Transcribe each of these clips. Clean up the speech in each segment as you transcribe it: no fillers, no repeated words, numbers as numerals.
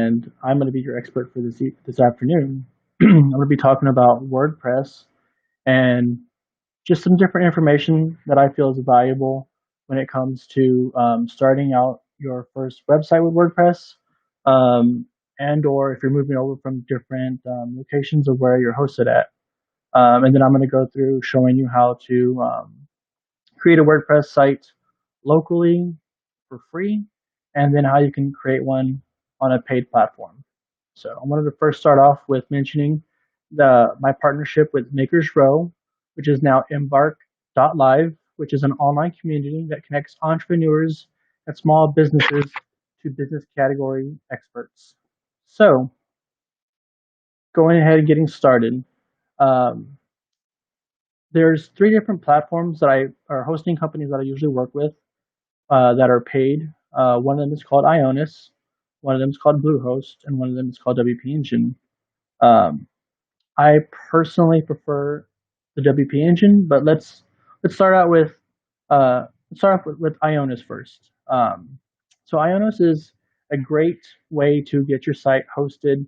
and I'm going to be your expert for this afternoon. I'm going to be talking about WordPress and just some different information that I feel is valuable when it comes to starting out your first website with WordPress, um, and or if you're moving over from different locations of where you're hosted at. And then I'm going to go through showing you how to create a WordPress site locally for free, and then how you can create one on a paid platform. So I wanted to first start off with mentioning my partnership with Makers Row, which is now Embark.live, which is an online community that connects entrepreneurs and small businesses to business category experts. So going ahead and getting started, um, there's three different platforms or hosting companies that I usually work with that are paid. One of them is called Ionis, one of them is called Bluehost, and one of them is called WP Engine. Um, I personally prefer the WP Engine, but let's start out with Ionis first. So Ionis is a great way to get your site hosted,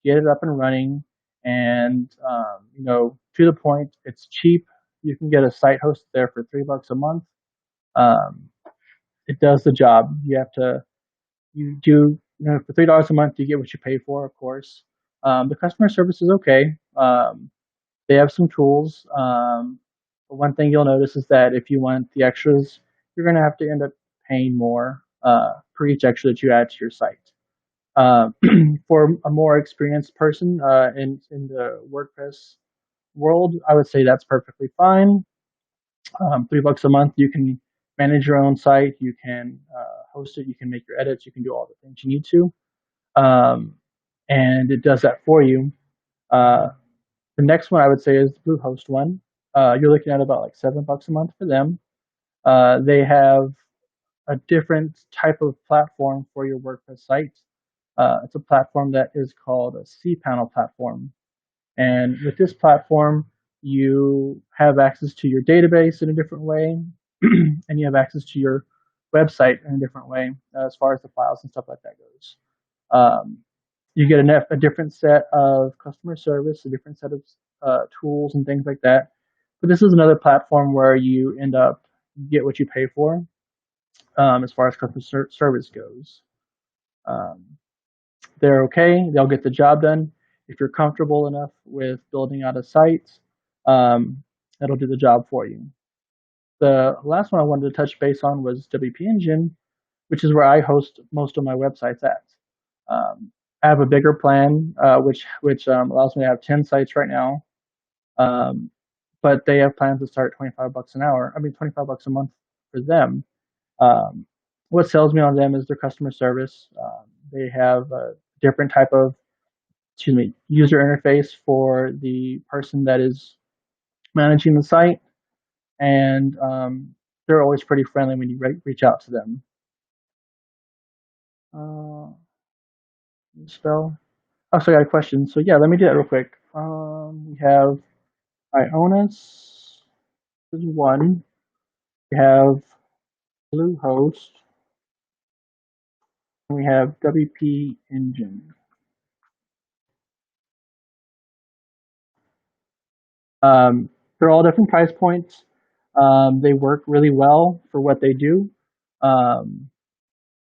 get it up and running, and to the point. It's cheap. You can get a site hosted there for $3 a month. Um, it does the job. You do, for $3 a month, you get what you pay for, of course. The customer service is okay. They have some tools. But one thing you'll notice is that if you want the extras, you're going to have to end up paying more for each extra that you add to your site. Uh, for a more experienced person in the WordPress world, I would say that's perfectly fine. $3 a month, you can manage your own site, you can host it, you can make your edits, you can do all the things you need to, and it does that for you. Uh, the next one I would say is the Bluehost one. You're looking at about like $7 a month for them. They have a different type of platform for your WordPress site. It's a platform that is called a cPanel platform. And with this platform, you have access to your database in a different way, and you have access to your website in a different way as far as the files and stuff like that goes. Um, you get a different set of customer service, a different set of tools and things like that. But this is another platform where you end up get what you pay for as far as customer service goes. Um, they're okay. They'll get the job done. If you're comfortable enough with building out a site, it'll do the job for you. The last one I wanted to touch base on was WP Engine, which is where I host most of my websites at. I have a bigger plan, which allows me to have 10 sites right now, but they have plans to start $25 an hour. I mean, $25 a month for them. Um, what sells me on them is their customer service. They have a different type of user interface for the person that is managing the site, and they're always pretty friendly when you reach out to them. Spell. Oh, so I got a question. So yeah, let me do that real quick. We have Ionis. This is one. We have Bluehost. And we have WP Engine. They're all different price points. They work really well for what they do. Um,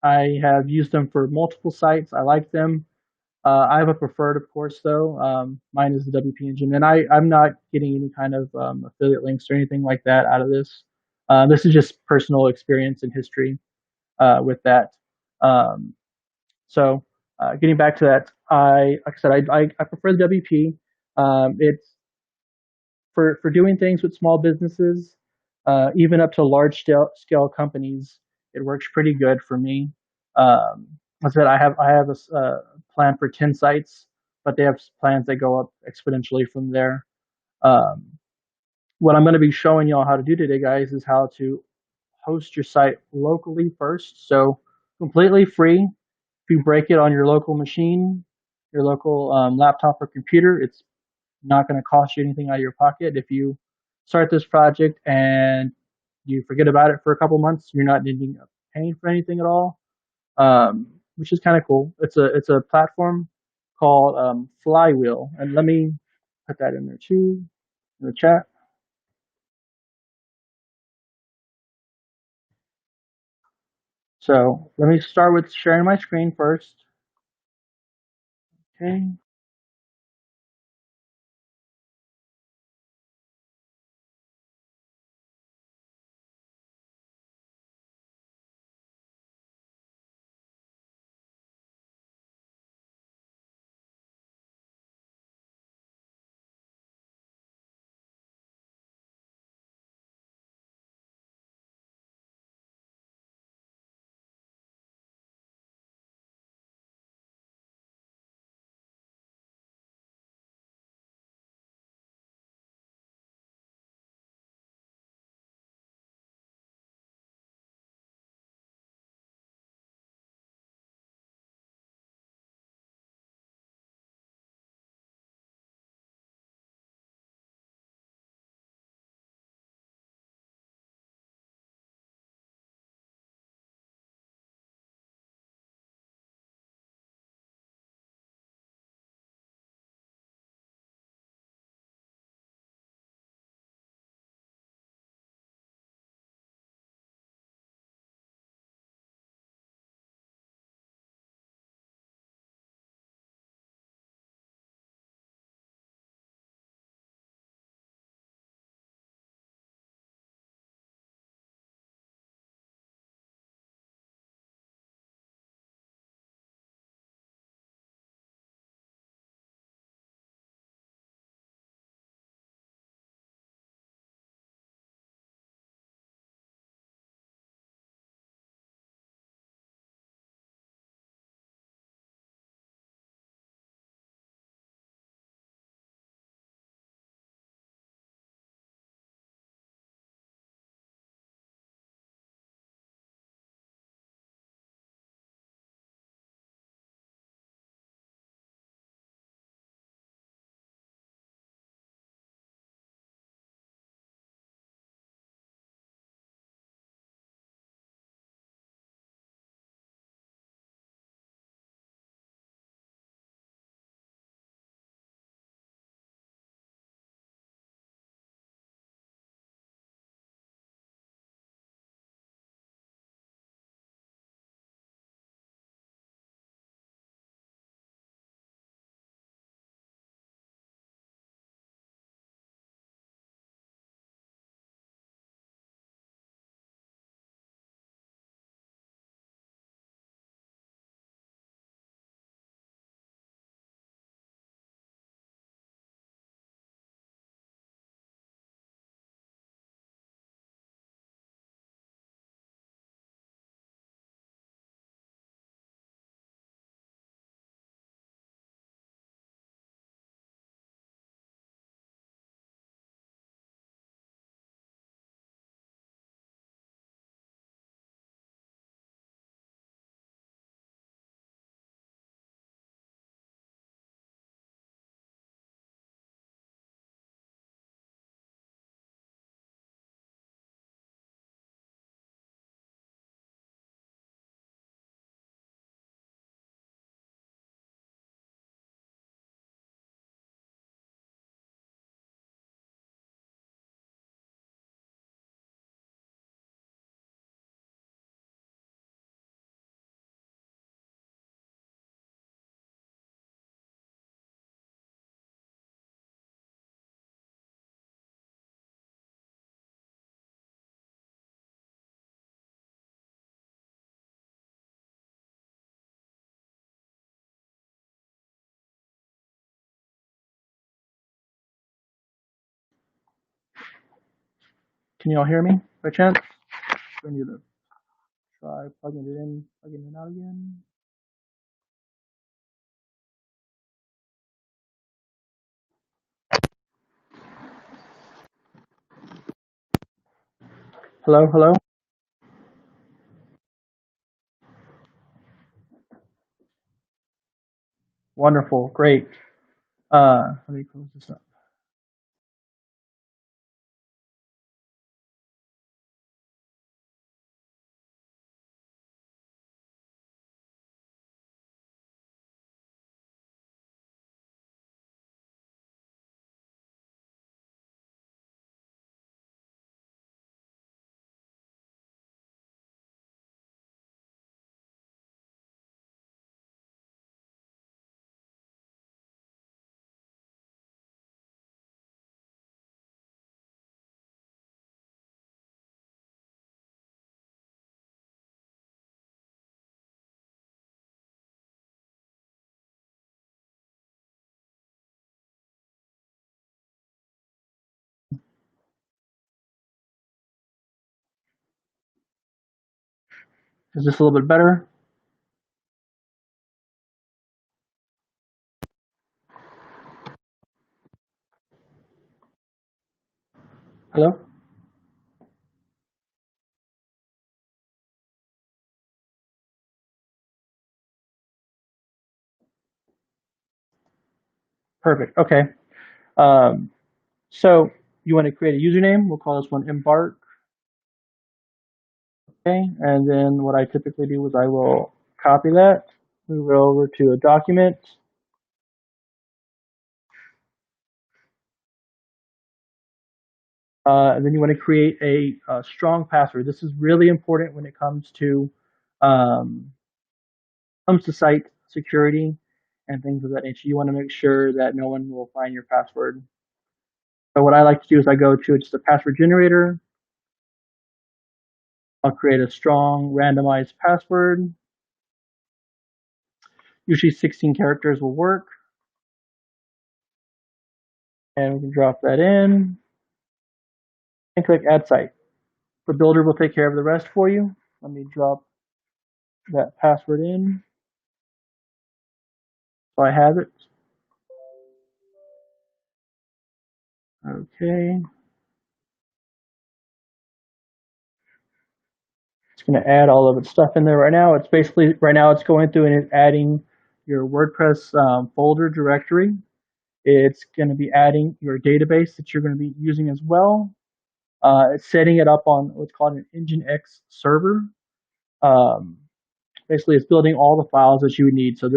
I have used them for multiple sites. I like them. I have a preferred, of course, though. Mine is the WP Engine, and I'm not getting any kind of affiliate links or anything like that out of this. This is just personal experience and history with that. Um, so, getting back to that, like I said, I prefer the WP. It's for doing things with small businesses, even up to large scale companies. It works pretty good for me. I said I have a plan for 10 sites, but they have plans that go up exponentially from there. Um, what I'm going to be showing y'all how to do today, guys, is how to host your site locally first. So completely free. If you break it on your local machine, your local laptop or computer, it's not going to cost you anything out of your pocket. If you start this project and you forget about it for a couple months, you're not needing paying for anything at all. which is kind of cool. It's a platform called Flywheel, and let me put that in there too in the chat. So let me start with sharing my screen first. Okay. Can you all hear me by chance? I need to try plugging it out again. Hello, hello. Wonderful, great. Let me close this up. Is this a little bit better? Hello? Perfect. Okay. Um, so you want to create a username. We'll call this one Embark. Okay. And then what I typically do is I will copy that, move it over to a document. And then you want to create a strong password. This is really important when it um, comes to site security and things of that nature. You want to make sure that no one will find your password. So what I like to do is I go to just a password generator. I'll create a strong randomized password. Usually 16 characters will work. And we can drop that in and click add site. The builder will take care of the rest for you. Let me drop that password in so I have it. Okay. It's going to add all of its stuff in there right now. It's basically, right now it's going through and it's adding your WordPress folder directory. It's going to be adding your database that you're going to be using as well. It's setting it up on what's called an Nginx server. Um, Basically, it's building all the files that you would need. So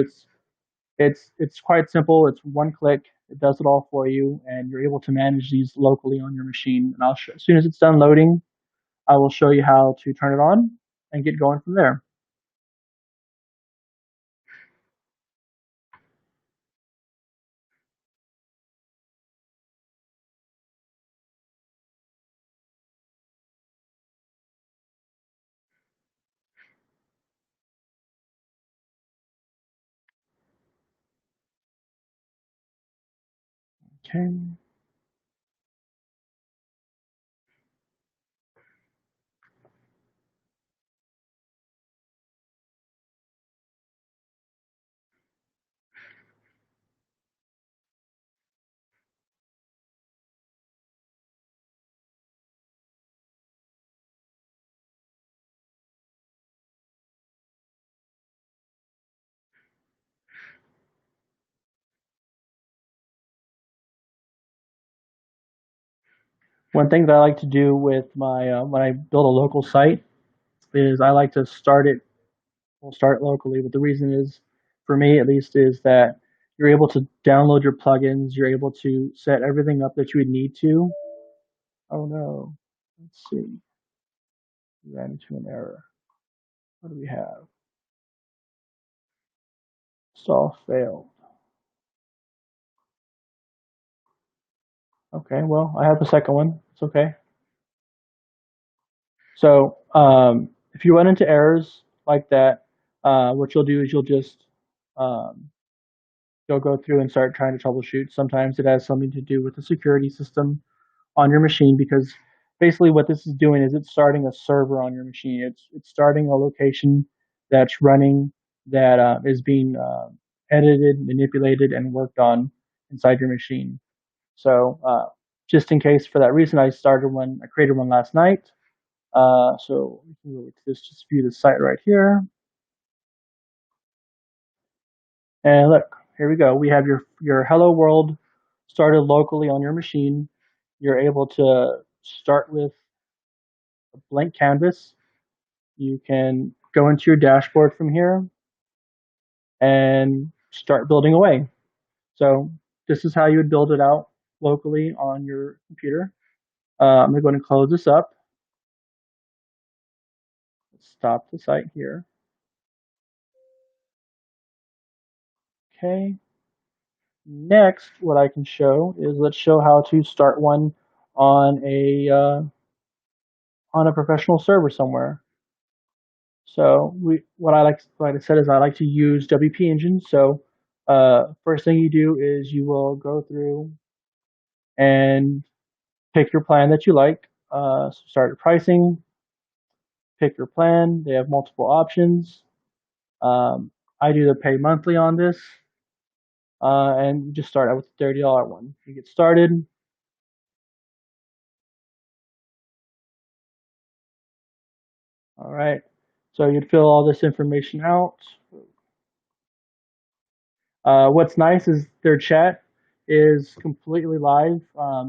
it's quite simple. It's one click. It does it all for you, and you're able to manage these locally on your machine. And as soon as it's done loading, I will show you how to turn it on and get going from there. Okay. One thing that I like to do with my when I build a local site is I like to start it. We'll start locally, but the reason is, for me at least, is that you're able to download your plugins. You're able to set everything up that you would need to. Oh no, let's see. We ran into an error. What do we have? Install failed. Okay, well, I have the second one. It's okay. So if you run into errors like that, what you'll do is you'll just um, you'll go through and start trying to troubleshoot. Sometimes it has something to do with the security system on your machine, because basically what this is doing is it's starting a server on your machine. It's starting a location that's running that is being edited, manipulated, and worked on inside your machine. So just in case, for that reason, I created one last night. So we can go to this, just view the site right here. And look, here we go. We have your hello world started locally on your machine. You're able to start with a blank canvas. You can go into your dashboard from here and start building away. So this is how you would build it out locally on your computer. I'm going to go ahead and close this up. Stop the site here. Okay. Next, what I can show is, let's show how to start one on a professional server somewhere. So what I said is I like to use WP Engine. So first thing you do is you will go through and pick your plan that you like. So start at pricing, pick your plan. They have multiple options. Um, I do the pay monthly on this, and you just start out with the $30 one. You get started. All right. So you'd fill all this information out. What's nice is their chat is completely live.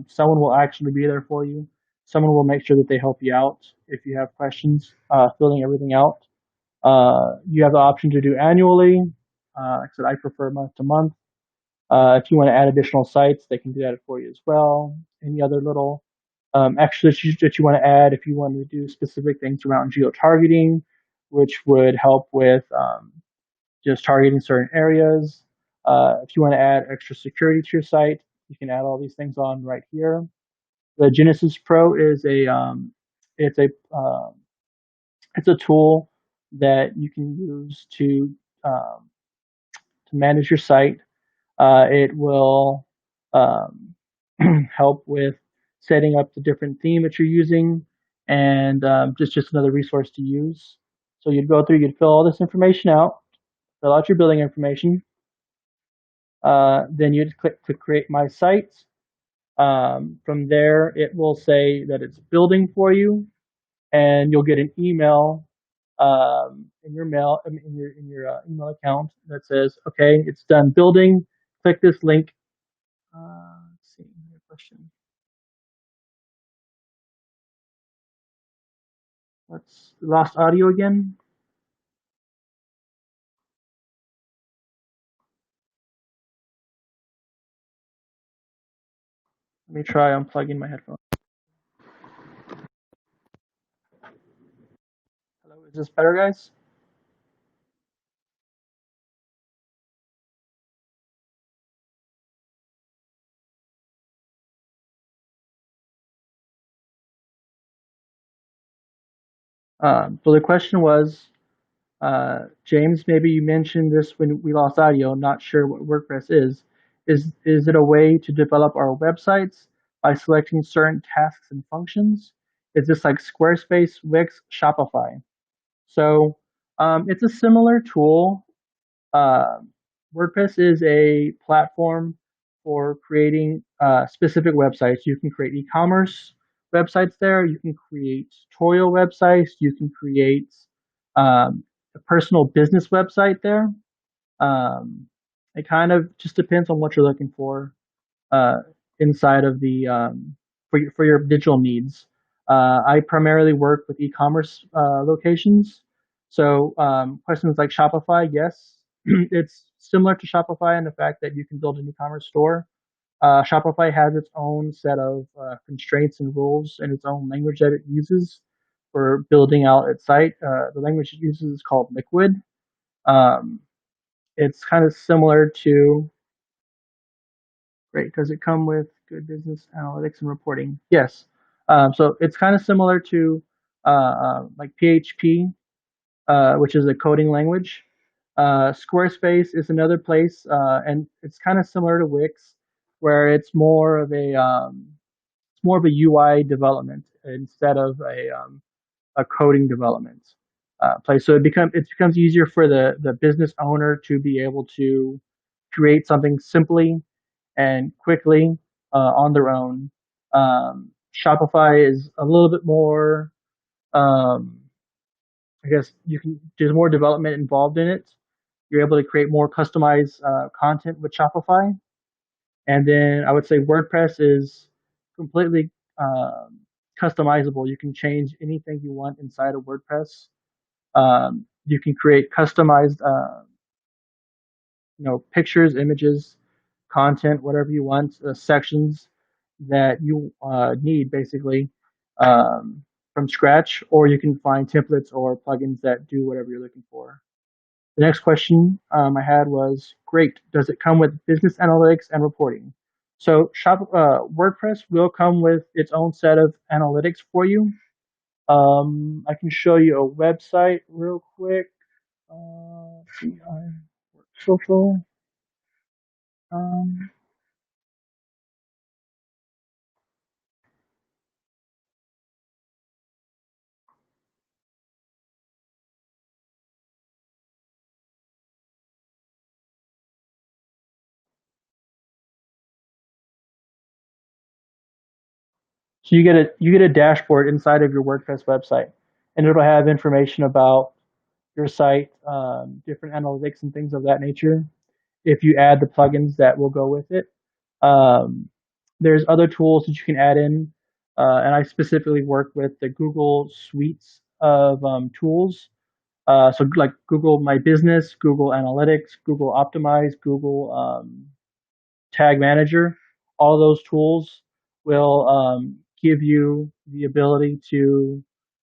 Someone will actually be there for you. Someone will make sure that they help you out if you have questions, filling everything out. You have the option to do annually. Like I said, I prefer month to month. If you want to add additional sites, they can do that for you as well. Any other little extras that you want to add, if you want to do specific things around geo-targeting, which would help with just targeting certain areas. If you want to add extra security to your site, you can add all these things on right here. The Genesis Pro is it's a um, it's a tool that you can use um, to manage your site. It will um, help with setting up the different theme that you're using, and just another resource to use. So you'd go through, you'd fill all this information out, fill out your building information. Then you'd click to create my site. From there, it will say that it's building for you, and you'll get an email in your mail in your email account that says, "Okay, it's done building. Click this link." Let's see, question. Let's lost audio again. Let me try unplugging my headphones. Hello, is this better, guys? So the question was, James, maybe you mentioned this when we lost audio. I'm not sure what WordPress is. Is it a way to develop our websites by selecting certain tasks and functions? Is this like Squarespace, Wix, Shopify? So it's a similar tool. Uh, WordPress is a platform for creating specific websites. You can create e-commerce websites there. You can create tutorial websites. You can create a personal business website there. Um, it kind of just depends on what you're looking for uh, inside of the for your digital needs. I primarily work with e-commerce locations. So questions like Shopify, yes, it's similar to Shopify in the fact that you can build an e-commerce store. Shopify has its own set of constraints and rules and its own language that it uses for building out its site. The language it uses is called Liquid. Um, it's kind of similar to Great. Does it come with good business analytics and reporting? Yes. So it's kind of similar to like PHP, which is a coding language. Squarespace is another place, and it's kind of similar to Wix, where it's more of a UI development instead of a coding development place. So it becomes easier for the business owner to be able to create something simply and quickly on their own. Shopify is a little bit more, um, I guess there's more development involved in it. You're able to create more customized content with Shopify. And then I would say WordPress is completely customizable. You can change anything you want inside of WordPress. You can create customized pictures, images, content, whatever you want, sections that you need basically um, from scratch, or you can find templates or plugins that do whatever you're looking for. The next question I had was, great, does it come with business analytics and reporting? So WordPress will come with its own set of analytics for you. I can show you a website real quick. Social. Um, So you get a dashboard inside of your WordPress website, and it'll have information about your site, different analytics and things of that nature. If you add the plugins that will go with it, um, there's other tools that you can add in, and I specifically work with the Google suites of tools. So like Google My Business, Google Analytics, Google Optimize, Google Tag Manager. All those tools will give you the ability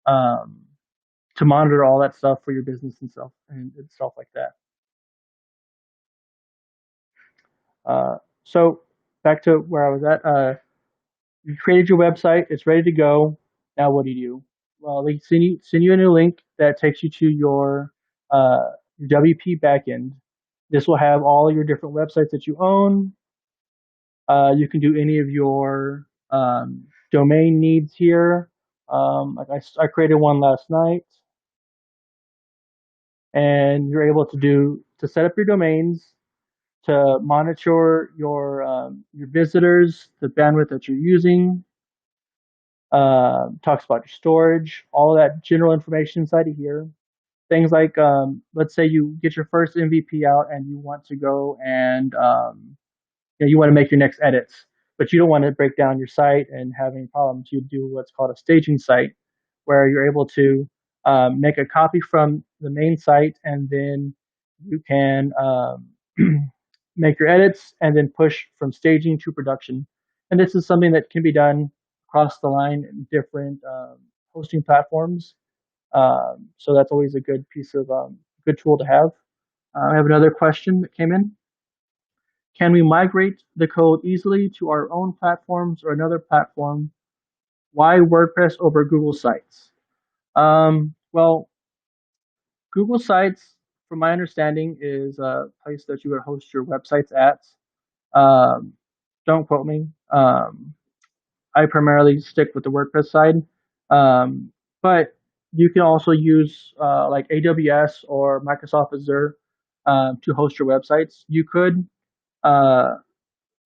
um, to monitor all that stuff for your business and stuff like that. So back to where I was at. You created your website; it's ready to go. Now, what do you do? Well, they send you a new link that takes you to uh, your WP backend. This will have all your different websites that you own. You can do any of your domain needs here. Like I created one last night, and you're able to set up your domains, to monitor your visitors, the bandwidth that you're using. Talks about your storage, all of that general information inside of here. Things like, let's say you get your first MVP out and you want to go and you want to make your next edits, but you don't want to break down your site and have any problems. You do what's called a staging site, where you're able to make a copy from the main site, and then you can make your edits and then push from staging to production. And this is something that can be done across the line in different hosting platforms. So that's always a good piece of good tool to have. I have another question that came in. Can we migrate the code easily to our own platforms or another platform? Why WordPress over Google Sites? Well, Google Sites, from my understanding, is a place that you would host your websites at. Um, don't quote me. I primarily stick with the WordPress side, um, but you can also use like AWS or Microsoft Azure to host your websites. You could. Uh,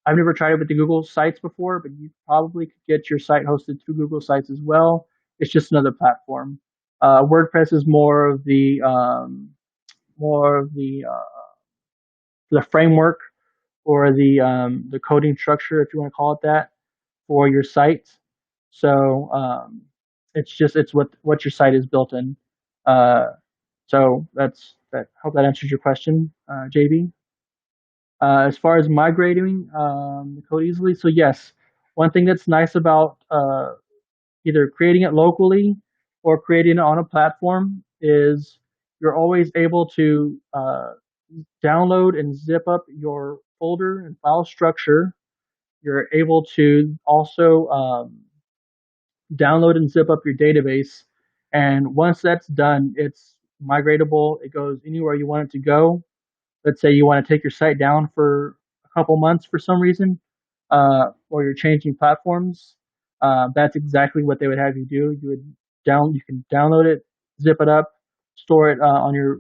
I've never tried it with the Google Sites before, but you probably could get your site hosted through Google Sites as well. It's just another platform. WordPress is more of the framework, or the coding structure, if you want to call it that, for your site. So it's what your site is built in. Uh, so that's that. Hope that answers your question, JB. As far as migrating the code easily, so yes, one thing that's nice about either creating it locally or creating it on a platform is you're always able to download and zip up your folder and file structure. You're able to also download and zip up your database. And once that's done, it's migratable. It goes anywhere you want it to go. Let's say you want to take your site down for a couple months for some reason, or you're changing platforms. That's exactly what they would have you do. You can download it, zip it up, store it on your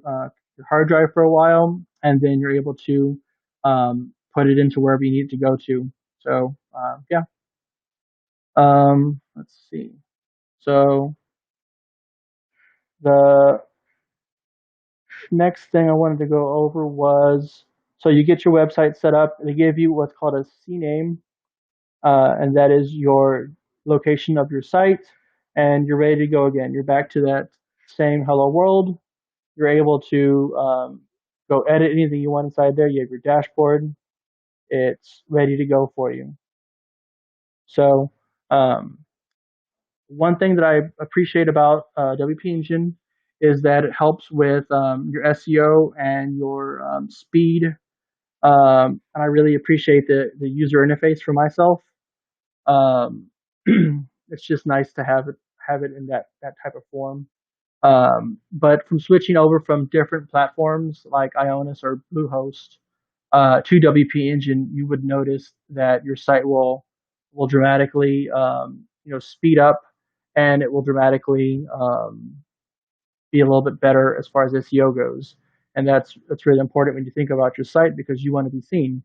hard drive for a while, and then you're able to put it into wherever you need it to go to. So yeah. Let's see. So the next thing I wanted to go over was, so you get your website set up. They give you what's called a CNAME, and that is your location of your site, and you're ready to go again. You're back to that same hello world. You're able to go edit anything you want inside there. You have your dashboard. It's ready to go for you. So um, one thing that I appreciate about WP Engine is that it helps with your SEO and your speed. And I really appreciate the user interface for myself. Um, it's just nice to have it in that type of form. But from switching over from different platforms like Ionis or Bluehost to WP Engine, you would notice that your site will dramatically speed up, and it will dramatically be a little bit better as far as SEO goes. And that's really important when you think about your site, because you want to be seen.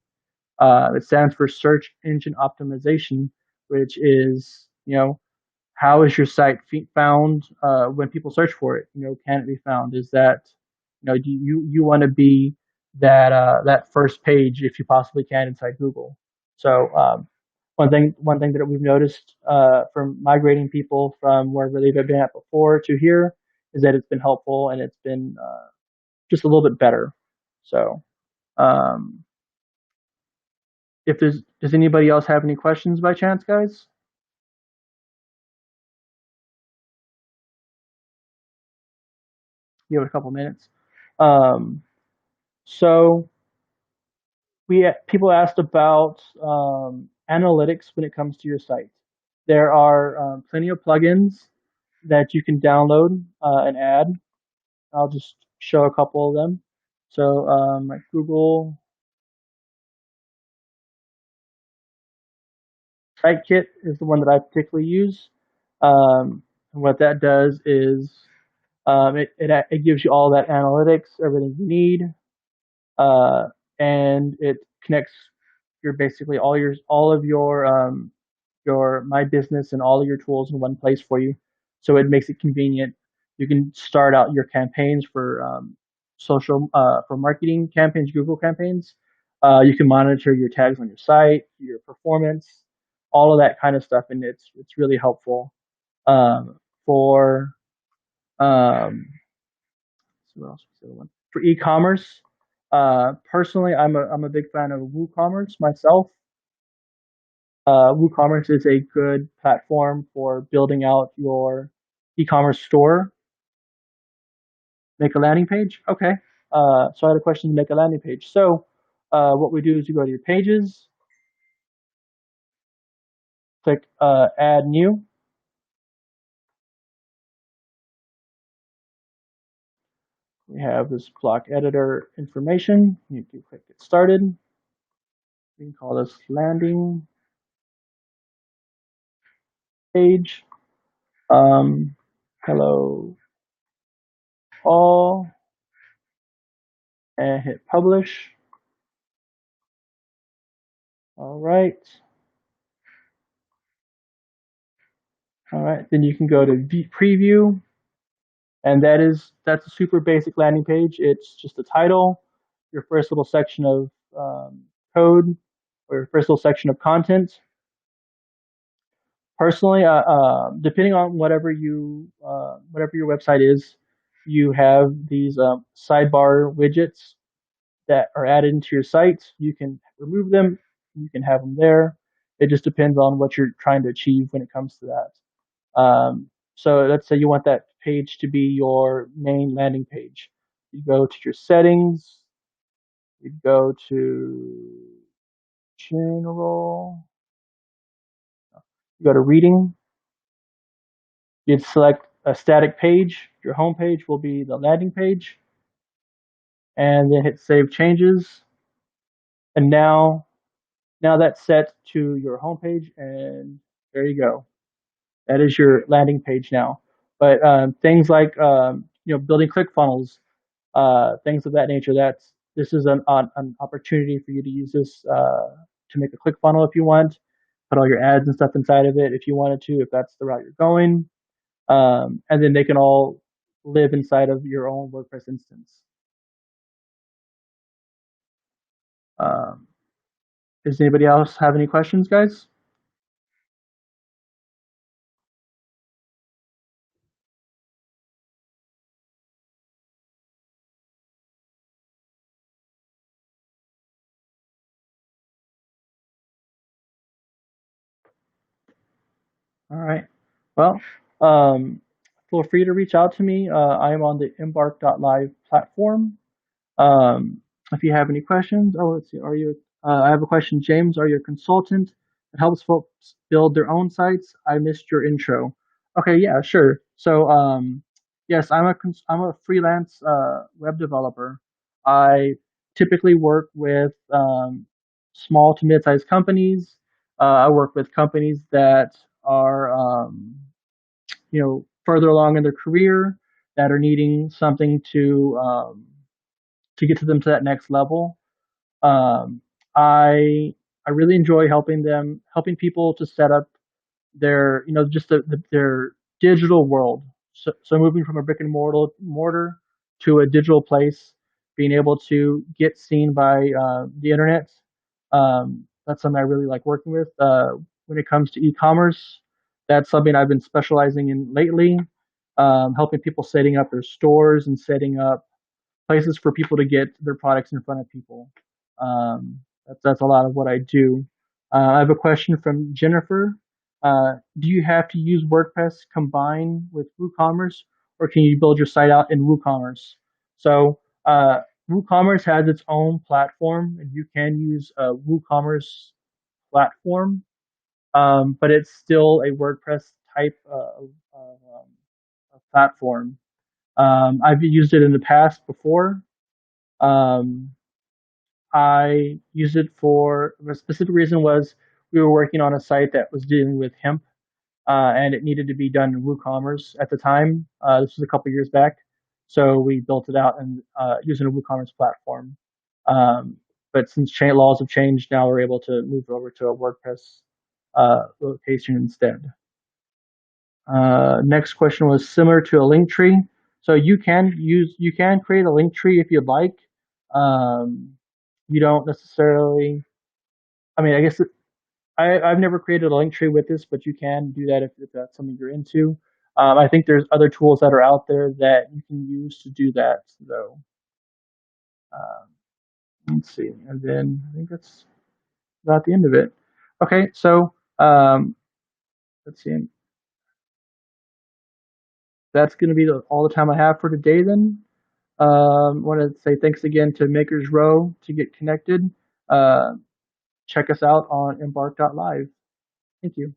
It stands for search engine optimization, which is You know, how is your site found when people search for it? Can it be found? Is that do you want to be that first page if you possibly can inside Google? So one thing that we've noticed from migrating people from wherever they've been at before to here is that it's been helpful and it's been just a little bit better. So um, if does anybody else have any questions by chance, guys? You have a couple minutes. Um, so people asked about analytics when it comes to your site. There are plenty of plugins that you can download and add. I'll just show a couple of them. So like Google Site Kit is the one that I particularly use. And what that does is it gives you all that analytics, everything you need, uh, and it connects basically all of your My Business and all of your tools in one place for you. So it makes it convenient. You can start out your campaigns for for marketing campaigns, Google campaigns. You can monitor your tags on your site, your performance, all of that kind of stuff, and it's really helpful for what else was the other one? For e-commerce. Personally, I'm a big fan of WooCommerce myself. WooCommerce is a good platform for building out your e-commerce store. Make a landing page? Okay. So I had a question to make a landing page. So what we do is you go to your pages, click Add New. We have this block editor information. You can click Get Started. We can call this landing page. Hello all, and hit Publish. All right. All right. Then you can go to Preview. And that's a super basic landing page. It's just a title, your first little section of code, or your first little section of content. Personally, depending on whatever your website is, you have these sidebar widgets that are added into your site. You can remove them. You can have them there. It just depends on what you're trying to achieve when it comes to that. So let's say you want that page to be your main landing page. You go to your settings, you go to general, you go to reading, you'd select a static page. Your home page will be the landing page, and then hit save changes. And now that's set to your home page, and there you go. That is your landing page now. But things like building ClickFunnels, things of that nature. This is an opportunity for you to use this to make a ClickFunnel if you want. Put all your ads and stuff inside of it if you wanted to, if that's the route you're going, and then they can all live inside of your own WordPress instance. Um, does anybody else have any questions, guys? All right. Well, feel free to reach out to me. I am on the Embark.live platform. If you have any questions, let's see. I have a question, James. Are you a consultant that helps folks build their own sites? I missed your intro. Okay, yeah, sure. So, yes, I'm a freelance web developer. I typically work with small to mid-sized companies. I work with companies that are further along in their career that are needing something to get to them to that next level. Um, I I really enjoy helping people to set up their just their digital world. So moving from a brick and mortar to a digital place, being able to get seen by the internet. That's something I really like working with. When it comes to e-commerce, that's something I've been specializing in lately, helping people setting up their stores and setting up places for people to get their products in front of people. That's a lot of what I do. I have a question from Jennifer. Do you have to use WordPress combined with WooCommerce, or can you build your site out in WooCommerce? So WooCommerce has its own platform, and you can use a WooCommerce platform, but it's still a WordPress type of platform. I've used it in the past before. Um, I used it for a specific reason was we were working on a site that was dealing with hemp, and it needed to be done in WooCommerce at the time. This was a couple years back, so we built it out and using a WooCommerce platform. But since laws have changed, now we're able to move over to a WordPress location instead. Next question was similar to a link tree. So you can create a link tree if you'd like. Um, you don't necessarily. I mean, I guess I've never created a link tree with this, but you can do that if that's something you're into. I think there's other tools that are out there that you can use to do that, though. Um, let's see, and then I think that's about the end of it. Okay, so let's see. That's going to be all the time I have for today. Then want to say thanks again to Makers Row to get connected. Uh, check us out on Embark.live. Thank you.